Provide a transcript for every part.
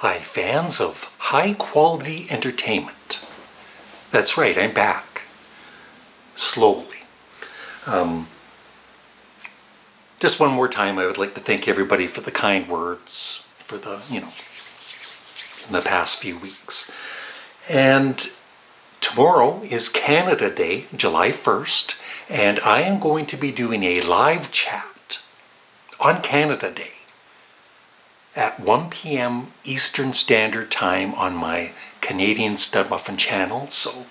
Hi, fans of high-quality entertainment. That's right, I'm back. Slowly. Just one more time, I would like to thank everybody for the kind words for the, in the past few weeks. And tomorrow is Canada Day, July 1st, and I am going to be doing a live chat on Canada Day at 1 p.m. Eastern Standard Time on my Canadian Studmuffin channel, so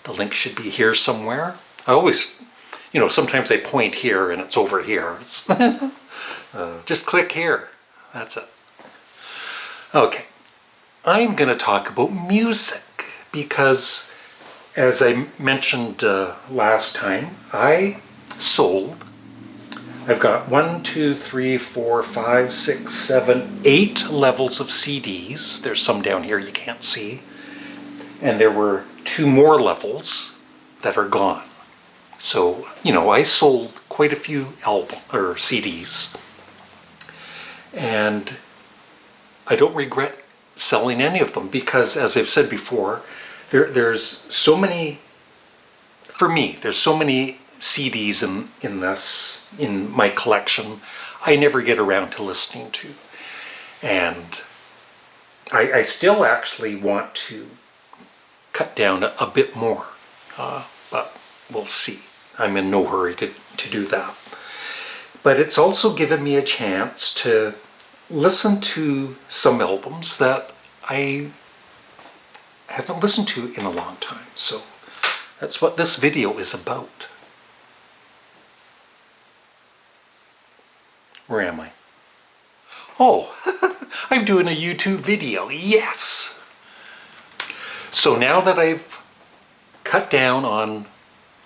the link should be here somewhere. I always, sometimes I point here and it's over here. It's just click here. That's it. Okay, I'm going to talk about music because, as I mentioned last time, I've got 1, 2, 3, 4, 5, 6, 7, 8 levels of CDs. There's some down here you can't see. And there were 2 more levels that are gone. So, I sold quite a few CDs. And I don't regret selling any of them because, as I've said before, there's so many CDs in my collection I never get around to listening to. And I still actually want to cut down a bit more, but we'll see. I'm in no hurry to do that. But it's also given me a chance to listen to some albums that I haven't listened to in a long time. So that's what this video is about. Where am I? Oh, I'm doing a YouTube video, yes! So now that I've cut down on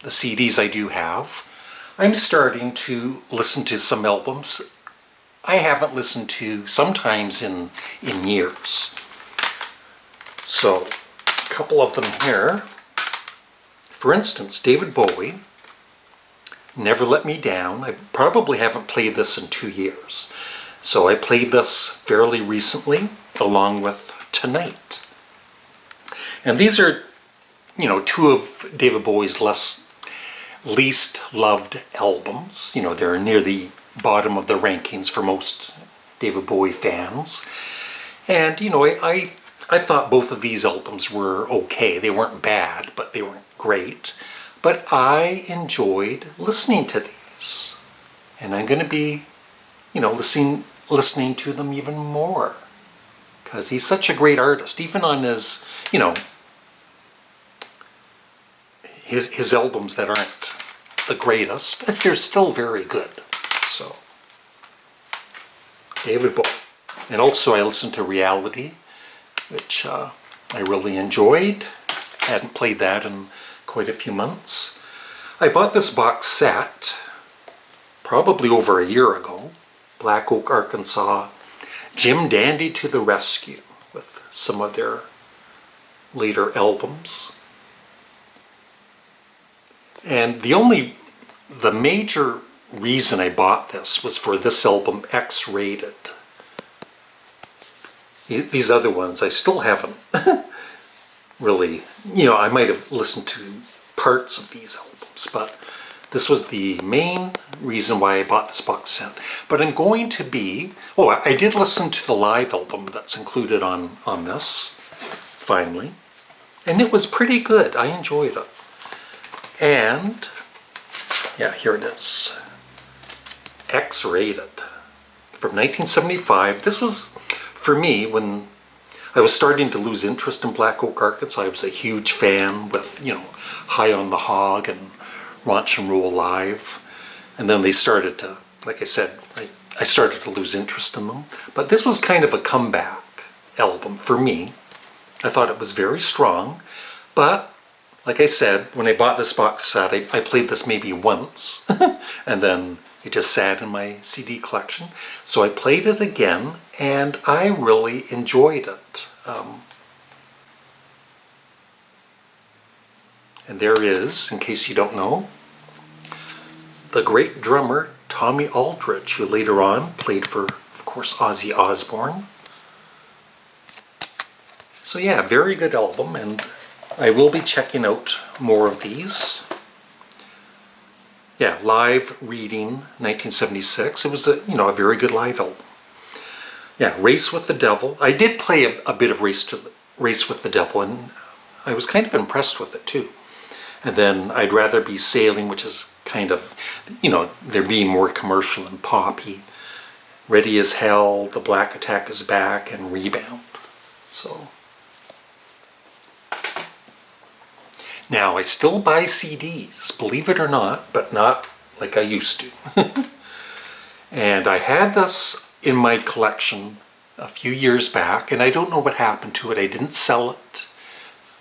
the CDs I do have, I'm starting to listen to some albums I haven't listened to sometimes in years. So, a couple of them here. For instance, David Bowie, Never Let Me Down. I probably haven't played this in 2 years. So I played this fairly recently, along with Tonight. And these are, 2 of David Bowie's least loved albums. They're near the bottom of the rankings for most David Bowie fans. And, I thought both of these albums were okay. They weren't bad, but they weren't great. But I enjoyed listening to these. And I'm going to be, listening to them even more. Because he's such a great artist. Even on his, his albums that aren't the greatest, they're still very good. So, David Bowie. And also I listened to Reality, which I really enjoyed. I hadn't played that in quite a few months. I bought this box set probably over a year ago. Black Oak, Arkansas. Jim Dandy to the Rescue, with some of their later albums. And the major reason I bought this was for this album, X-Rated. These other ones I still haven't really, I might have listened to parts of these albums, but this was the main reason why I bought this box set. But I'm going to be, I did listen to the live album that's included on this, finally, and it was pretty good. I enjoyed it. And, yeah, here it is. X-Rated from 1975. This was, for me, when I was starting to lose interest in Black Oak, Arkansas. I was a huge fan with, High on the Hog and Ranch and Roll Live. And then they started to, like I said, I started to lose interest in them. But this was kind of a comeback album for me. I thought it was very strong. But, like I said, when I bought this box set, I played this maybe once. And then it just sat in my CD collection. So I played it again, and I really enjoyed it. And there is, in case you don't know, the great drummer Tommy Aldridge, who later on played for, of course, Ozzy Osbourne. So yeah, very good album, and I will be checking out more of these. Yeah, Live Reading, 1976. It was a very good live album. Yeah, Race with the Devil. I did play a bit of Race with the Devil, and I was kind of impressed with it too. And then I'd Rather Be Sailing, which is kind of, they're being more commercial and poppy. Ready as Hell, The Black Attack is Back, and Rebound. So now I still buy CDs, believe it or not, but not like I used to. And I had this in my collection a few years back, and I don't know what happened to it. I didn't sell it.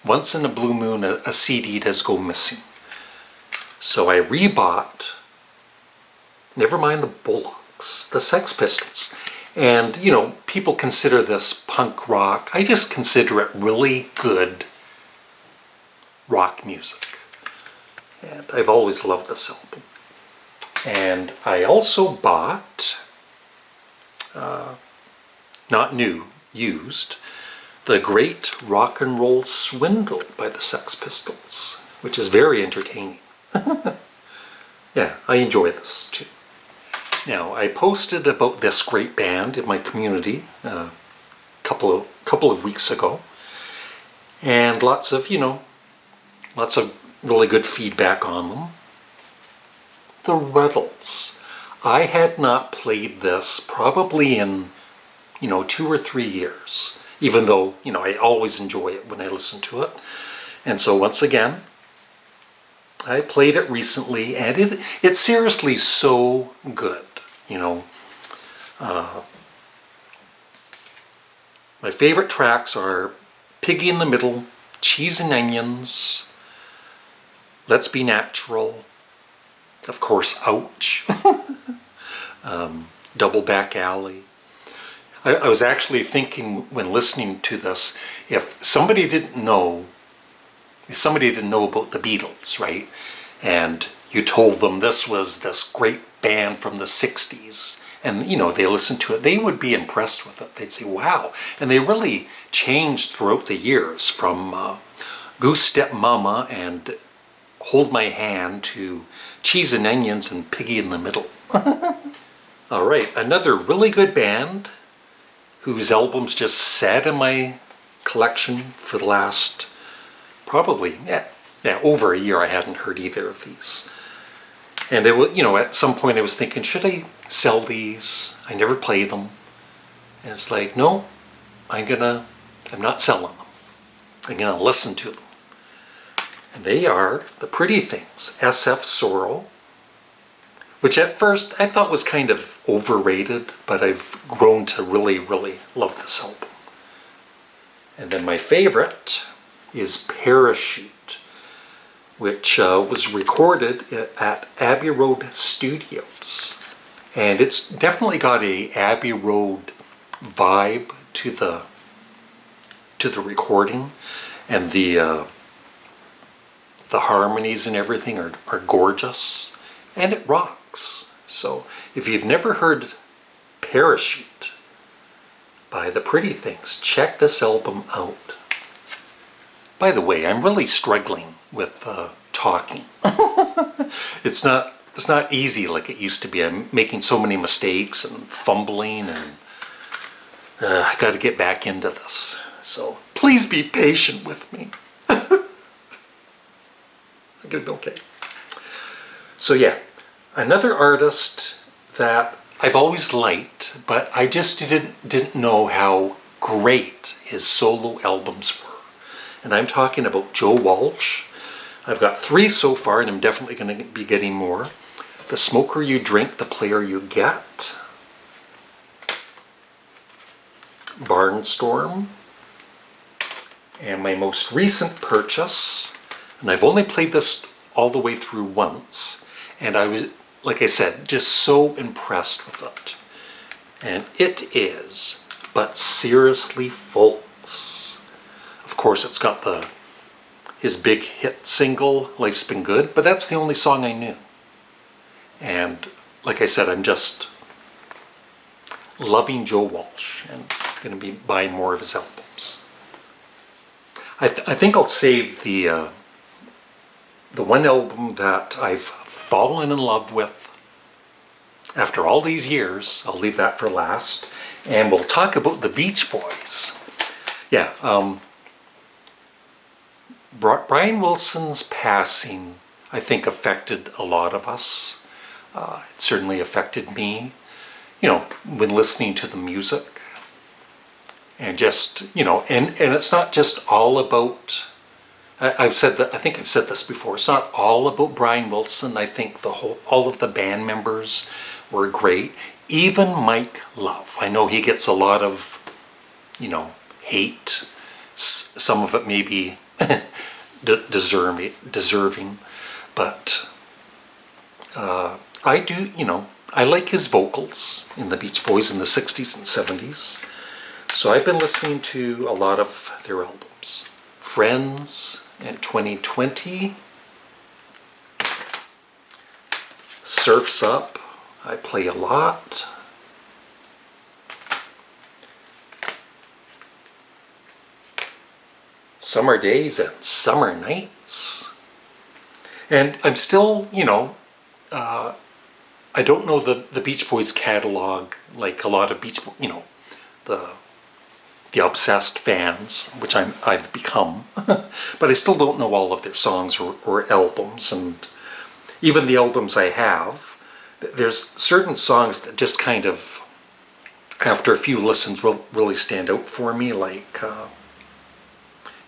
Once in a blue moon, a CD does go missing. So I rebought, never mind the Bullocks, the Sex Pistols. And, people consider this punk rock. I just consider it really good rock music. And I've always loved this album. And I also bought, not new, used, The Great Rock and Roll Swindle by the Sex Pistols, which is very entertaining. Yeah, I enjoy this too. Now, I posted about this great band in my community a couple of weeks ago, and lots of really good feedback on them. The Ruddles. I had not played this probably in 2 or 3 years, even though I always enjoy it when I listen to it. And so once again, I played it recently, and it's seriously so good. My favorite tracks are Piggy in the Middle, Cheese and Onions, Let's Be Natural, of course, Ouch, Double Back Alley. I was actually thinking when listening to this, if somebody didn't know about the Beatles, right, and you told them this was this great band from the 60s, and they listened to it, they would be impressed with it. They'd say, wow. And they really changed throughout the years, from Goose Step Mama and Hold My Hand to Cheese and Onions and Piggy in the Middle. All right, another really good band whose albums just sat in my collection for the last probably over a year. I hadn't heard either of these. And it was, at some point I was thinking, should I sell these? I never play them. And it's like, no, I'm not selling them. I'm gonna listen to them. And they are The Pretty Things, SF Sorrow, which at first I thought was kind of overrated, but I've grown to really, really love this album. And then my favorite is Parachute, which was recorded at Abbey Road Studios. And it's definitely got a Abbey Road vibe to the recording, and the harmonies and everything are gorgeous, and it rocks. So if you've never heard Parachute by The Pretty Things, check this album out. By the way, I'm really struggling with talking. It's not easy like it used to be. I'm making so many mistakes and fumbling, and I got to get back into this. So please be patient with me. I'm gonna be okay. So yeah, another artist that I've always liked, but I just didn't know how great his solo albums were. And I'm talking about Joe Walsh. I've got 3 so far, and I'm definitely going to be getting more. The Smoker You Drink, The Player You Get, Barnstorm, and my most recent purchase, and I've only played this all the way through once, and I was, like I said, just so impressed with it. And it is But Seriously Folks. Of course, it's got his big hit single, Life's Been Good, but that's the only song I knew. And like I said, I'm just loving Joe Walsh and going to be buying more of his albums. I think I'll save the one album that I've fallen in love with after all these years. I'll leave that for last, and we'll talk about the Beach Boys. Yeah, Brian Wilson's passing, I think, affected a lot of us. It certainly affected me, you know, when listening to the music. And just, you know, and it's not just all about, I've said that, I think I've said this before, it's not all about Brian Wilson. I think all of the band members were great. Even Mike Love. I know he gets a lot of, you know, hate. Some of it maybe deserving, but I do, you know, I like his vocals in the Beach Boys in the 60s and 70s. So I've been listening to a lot of their albums. Friends in 2020. Surf's Up, I play a lot. Summer Days and Summer Nights. And I'm still, you know, I don't know the Beach Boys catalog like a lot of you know, the obsessed fans, which I've become, but I still don't know all of their songs or albums. And even the albums I have, there's certain songs that just kind of, after a few listens, will really stand out for me, like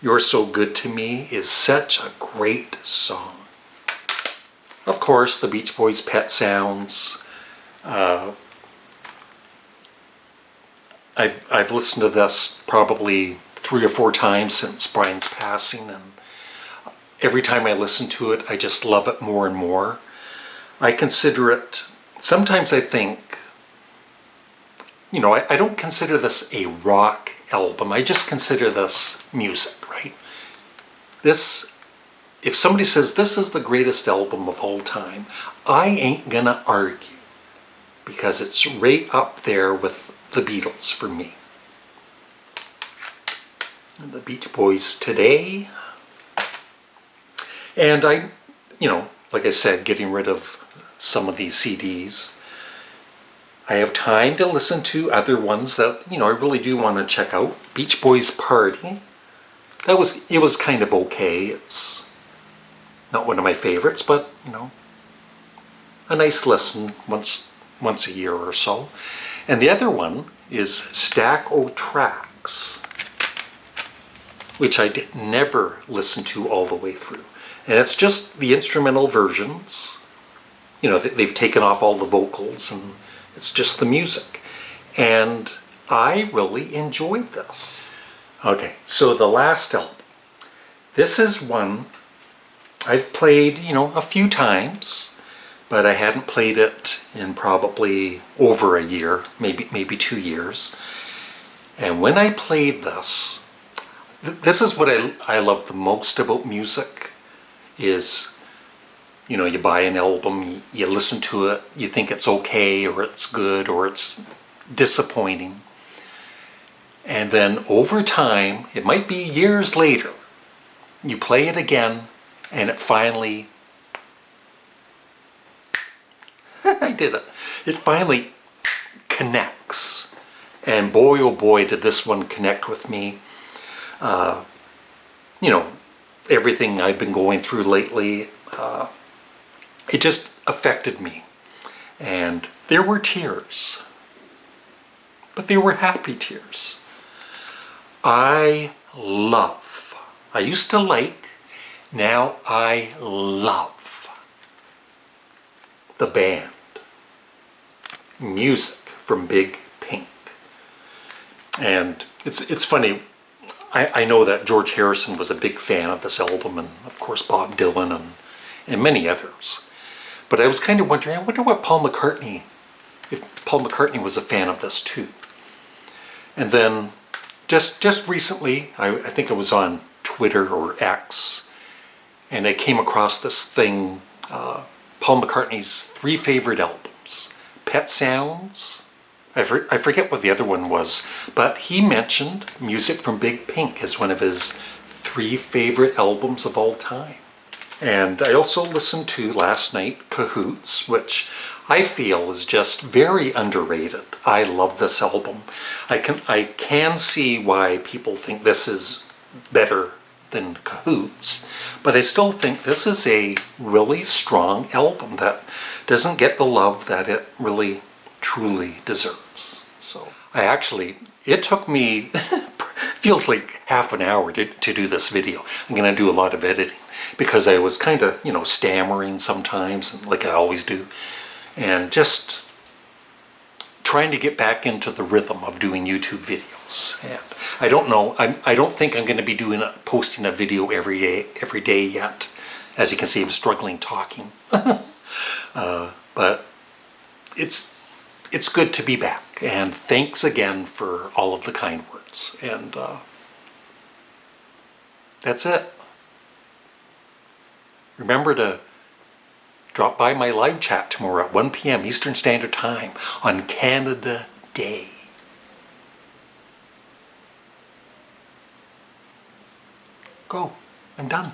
You're So Good to Me is such a great song. Of course, the Beach Boys' Pet Sounds. I've listened to this probably 3 or 4 times since Brian's passing, and every time I listen to it, I just love it more and more. I consider it, sometimes I think, you know, I don't consider this a rock album. I just consider this music, right? This, if somebody says this is the greatest album of all time, I ain't gonna argue, because it's right up there with the Beatles for me. And the Beach Boys today. And I, you know, like I said, getting rid of some of these CDs. I have time to listen to other ones that, you know, I really do want to check out. Beach Boys Party. It was kind of okay. It's not one of my favorites, but, you know, a nice listen once a year or so. And the other one is Stack O' Tracks, which I never listened to all the way through. And it's just the instrumental versions. You know, they've taken off all the vocals and it's just the music. And I really enjoyed this. Okay, so the last album. This is one I've played, you know, a few times, but I hadn't played it in probably over a year, maybe 2 years. And when I played this, this is what I love the most about music, is, you know, you buy an album, you listen to it, you think it's okay, or it's good, or it's disappointing. And then over time, it might be years later, you play it again, and it finally, I did it. It finally connects. And boy, oh boy, did this one connect with me. You know, everything I've been going through lately, it just affected me. And there were tears. But they were happy tears. I used to like, now I love the band. Music from Big Pink. And it's funny, I know that George Harrison was a big fan of this album, and of course Bob Dylan and many others. But I was kind of wondering, I wonder what if Paul McCartney was a fan of this too. And then just recently, I think it was on Twitter or X, and I came across this thing, Paul McCartney's 3 favorite albums. Pet Sounds, I forget what the other one was, but he mentioned Music from Big Pink as one of his 3 favorite albums of all time. And I also listened to last night Cahoots, which I feel is just very underrated. I love this album. I can see why people think this is better than Cahoots, but I still think this is a really strong album that doesn't get the love that it really truly deserves. So it took me feels like half an hour to do this video. I'm going to do a lot of editing because I was kind of, stammering sometimes, like I always do, and just trying to get back into the rhythm of doing YouTube videos. And I don't know, I don't think I'm going to be posting a video every day yet. As you can see, I'm struggling talking. But it's good to be back, and thanks again for all of the kind words. And that's it. Remember to drop by my live chat tomorrow at 1 p.m. Eastern Standard Time on Canada Day. Go. I'm done.